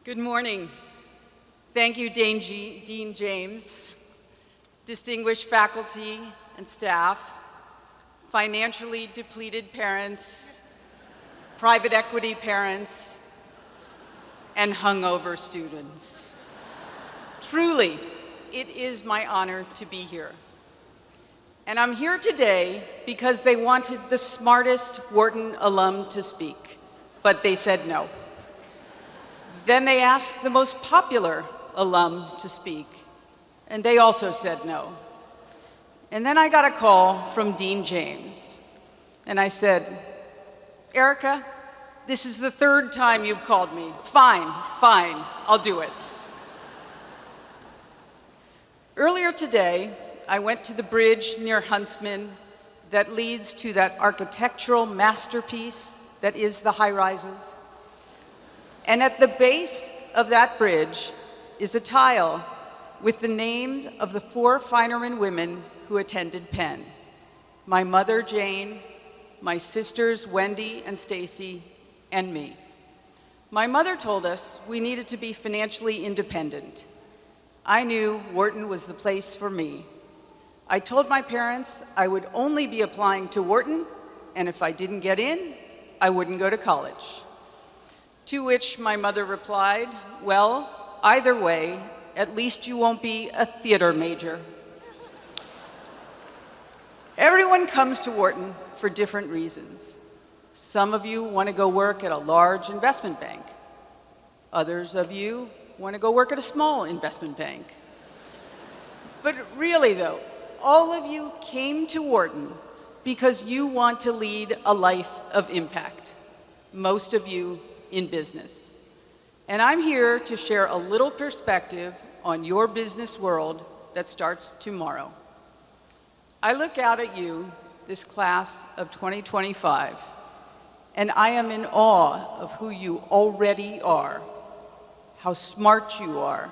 Good morning. Thank you, Dean James, distinguished faculty and staff, financially depleted parents, private equity parents, and hungover students. Truly, it is my honor to be here. And I'm here today because they wanted the smartest Wharton alum to speak, but they said no. Then they asked the most popular alum to speak, and they also said no. And then I got a call from Dean James, and I said, Erica, this is the third time you've called me. Fine, I'll do it. Earlier today, I went to the bridge near Huntsman that leads to that architectural masterpiece that is the Highrises. And at the base of that bridge is a tile with the names of the 4 Finerman women who attended Penn. My mother, Jane, my sisters, Wendy and Stacy, and me. My mother told us we needed to be financially independent. I knew Wharton was the place for me. I told my parents I would only be applying to Wharton, and if I didn't get in, I wouldn't go to college. To which my mother replied, well, either way, at least you won't be a theater major. Everyone comes to Wharton for different reasons. Some of you want to go work at a large investment bank. Others of you want to go work at a small investment bank. But really though, all of you came to Wharton because you want to lead a life of impact. Most of you in business. And I'm here to share a little perspective on your business world that starts tomorrow. I look out at you, this class of 2025, and I am in awe of who you already are, how smart you are,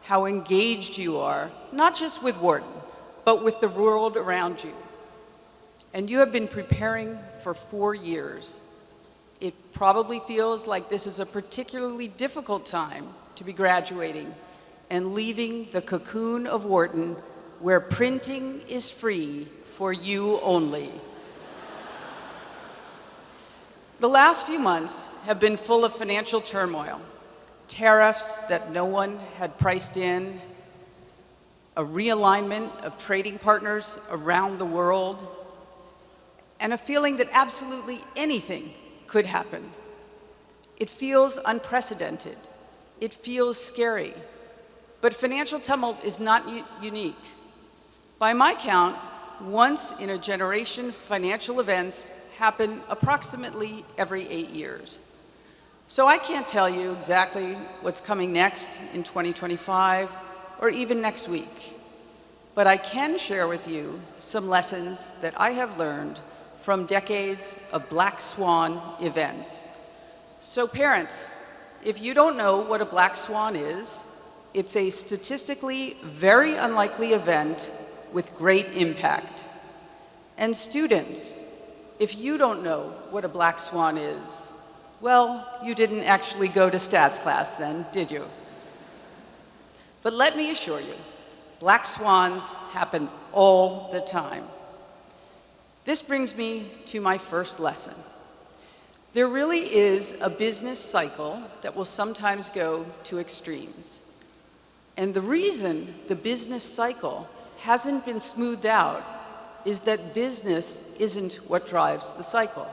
how engaged you are, not just with Wharton, but with the world around you. And you have been preparing for 4 years. It probably feels like this is a particularly difficult time to be graduating and leaving the cocoon of Wharton where printing is free for you only. The last few months have been full of financial turmoil, tariffs that no one had priced in, a realignment of trading partners around the world, and a feeling that absolutely anything could happen. It feels unprecedented. It feels scary. But financial tumult is not unique. By my count, once-in-a-generation financial events happen approximately every 8 years. So I can't tell you exactly what's coming next in 2025 or even next week. But I can share with you some lessons that I have learned from decades of black swan events. So parents, if you don't know what a black swan is, it's a statistically very unlikely event with great impact. And students, if you don't know what a black swan is, well, you didn't actually go to stats class then, did you? But let me assure you, black swans happen all the time. This brings me to my first lesson. There really is a business cycle that will sometimes go to extremes. And the reason the business cycle hasn't been smoothed out is that business isn't what drives the cycle.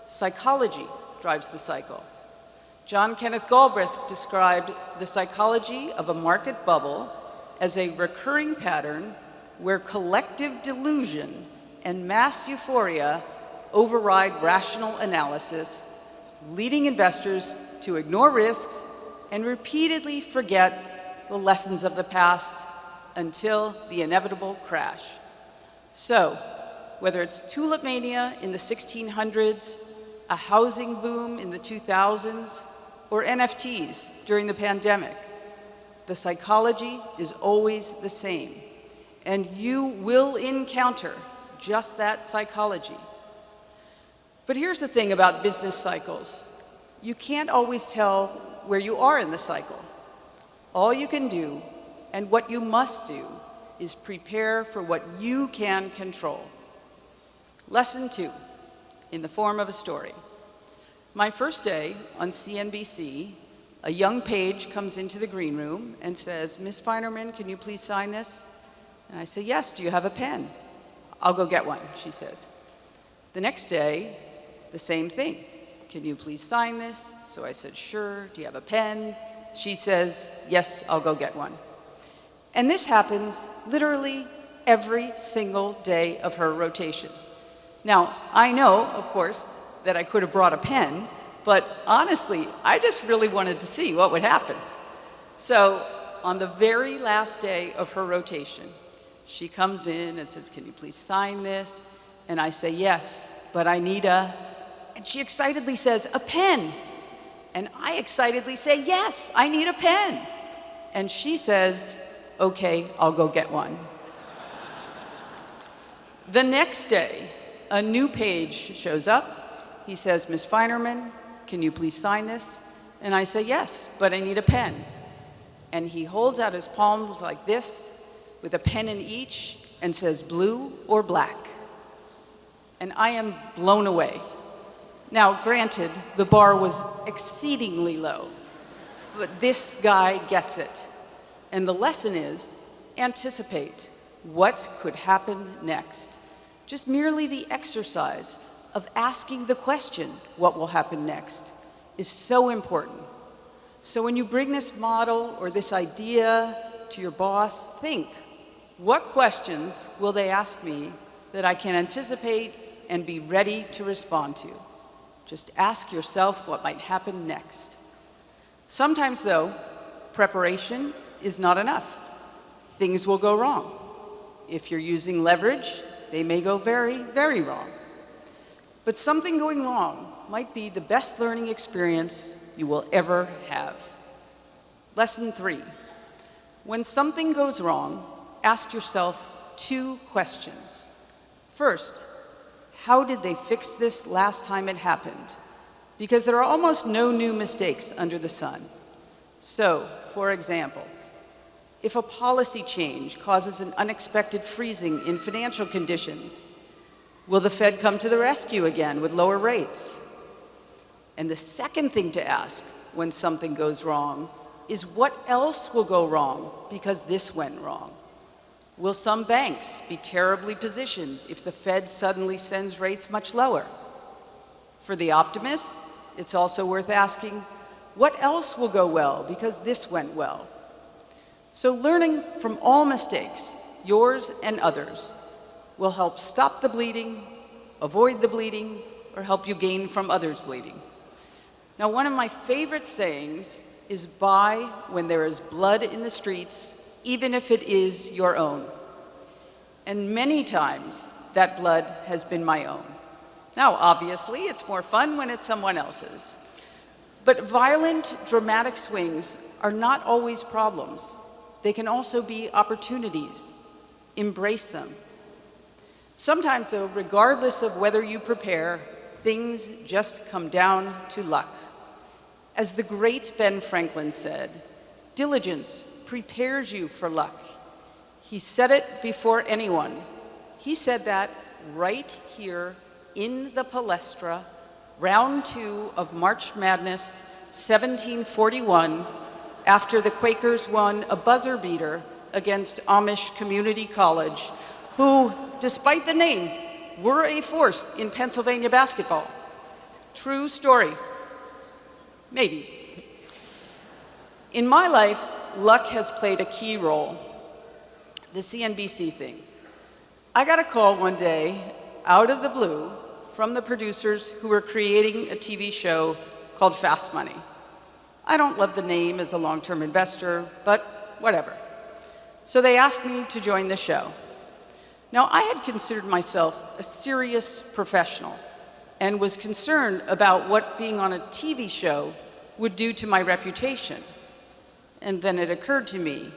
Psychology drives the cycle. John Kenneth Galbraith described the psychology of a market bubble as a recurring pattern where collective delusion and mass euphoria override rational analysis, leading investors to ignore risks and repeatedly forget the lessons of the past until the inevitable crash. So, whether it's tulip mania in the 1600s, a housing boom in the 2000s, or NFTs during the pandemic, the psychology is always the same, and you will encounter just that psychology. But here's the thing about business cycles. You can't always tell where you are in the cycle. All you can do, and what you must do, is prepare for what you can control. Lesson 2, in the form of a story. My first day on CNBC, a young page comes into the green room and says, "Ms. Finerman, can you please sign this?" And I say, "Yes, do you have a pen?" "I'll go get one," she says. The next day, the same thing. "Can you please sign this?" So I said, "Sure, do you have a pen?" She says, "Yes, I'll go get one." And this happens literally every single day of her rotation. Now, I know, of course, that I could have brought a pen, but honestly, I just really wanted to see what would happen. So on the very last day of her rotation, she comes in and says, "Can you please sign this?" And I say, "Yes, but I need a..." And she excitedly says, "A pen." And I excitedly say, "Yes, I need a pen." And she says, "Okay, I'll go get one." The next day, a new page shows up. He says, "Ms. Finerman, can you please sign this?" And I say, "Yes, but I need a pen." And he holds out his palms like this, with a pen in each, and says, "Blue or black?" And I am blown away. Now, granted, the bar was exceedingly low, but this guy gets it. And the lesson is, anticipate what could happen next. Just merely the exercise of asking the question, what will happen next, is so important. So when you bring this model or this idea to your boss, think, what questions will they ask me that I can anticipate and be ready to respond to? Just ask yourself what might happen next. Sometimes, though, preparation is not enough. Things will go wrong. If you're using leverage, they may go very, very wrong. But something going wrong might be the best learning experience you will ever have. Lesson 3. When something goes wrong, ask yourself 2 questions. First, how did they fix this last time it happened? Because there are almost no new mistakes under the sun. So, for example, if a policy change causes an unexpected freezing in financial conditions, will the Fed come to the rescue again with lower rates? And the second thing to ask when something goes wrong is, what else will go wrong because this went wrong? Will some banks be terribly positioned if the Fed suddenly sends rates much lower? For the optimists, it's also worth asking, what else will go well because this went well? So learning from all mistakes, yours and others, will help stop the bleeding, avoid the bleeding, or help you gain from others' bleeding. Now, one of my favorite sayings is, buy when there is blood in the streets, even if it is your own. And many times, that blood has been my own. Now, obviously, it's more fun when it's someone else's. But violent, dramatic swings are not always problems. They can also be opportunities. Embrace them. Sometimes, though, regardless of whether you prepare, things just come down to luck. As the great Ben Franklin said, diligence prepares you for luck. He said it before anyone. He said that right here in the Palestra, round 2 of March Madness, 1741, after the Quakers won a buzzer beater against Amish Community College, who, despite the name, were a force in Pennsylvania basketball. True story. Maybe. In my life, luck has played a key role. The CNBC thing. I got a call one day, out of the blue, from the producers who were creating a TV show called Fast Money. I don't love the name as a long-term investor, but whatever. So they asked me to join the show. Now, I had considered myself a serious professional and was concerned about what being on a TV show would do to my reputation. And then it occurred to me,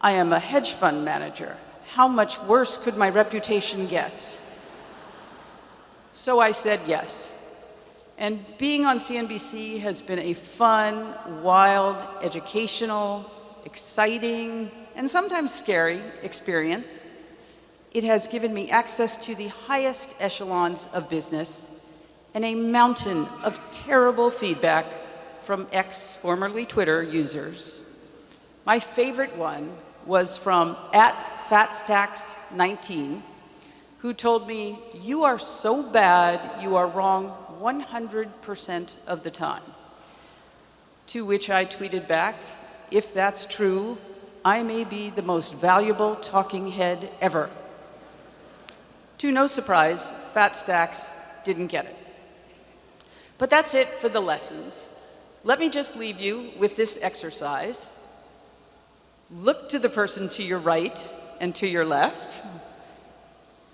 I am a hedge fund manager. How much worse could my reputation get? So I said yes. And being on CNBC has been a fun, wild, educational, exciting, and sometimes scary experience. It has given me access to the highest echelons of business and a mountain of terrible feedback from formerly Twitter users. My favorite one was from @FatStacks19, who told me, "You are so bad, you are wrong 100% of the time." To which I tweeted back, "If that's true, I may be the most valuable talking head ever." To no surprise, FatStacks didn't get it. But that's it for the lessons. Let me just leave you with this exercise. Look to the person to your right and to your left.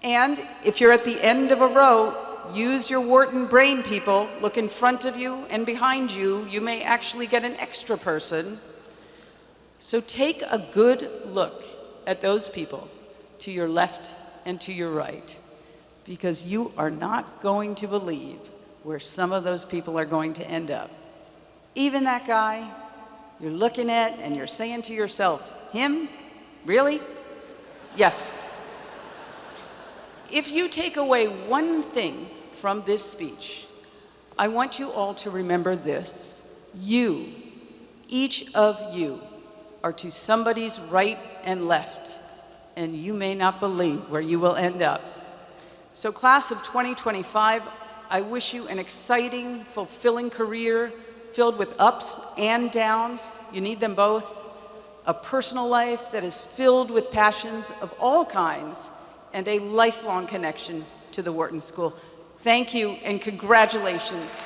And if you're at the end of a row, use your Wharton brain, people. Look in front of you and behind you. You may actually get an extra person. So take a good look at those people to your left and to your right, because you are not going to believe where some of those people are going to end up. Even that guy you're looking at and you're saying to yourself, "Him? Really? Yes." If you take away one thing from this speech, I want you all to remember this. You, each of you, are to somebody's right and left, and you may not believe where you will end up. So class of 2025, I wish you an exciting, fulfilling career filled with ups and downs. You need them both. A personal life that is filled with passions of all kinds, and a lifelong connection to the Wharton School. Thank you and congratulations.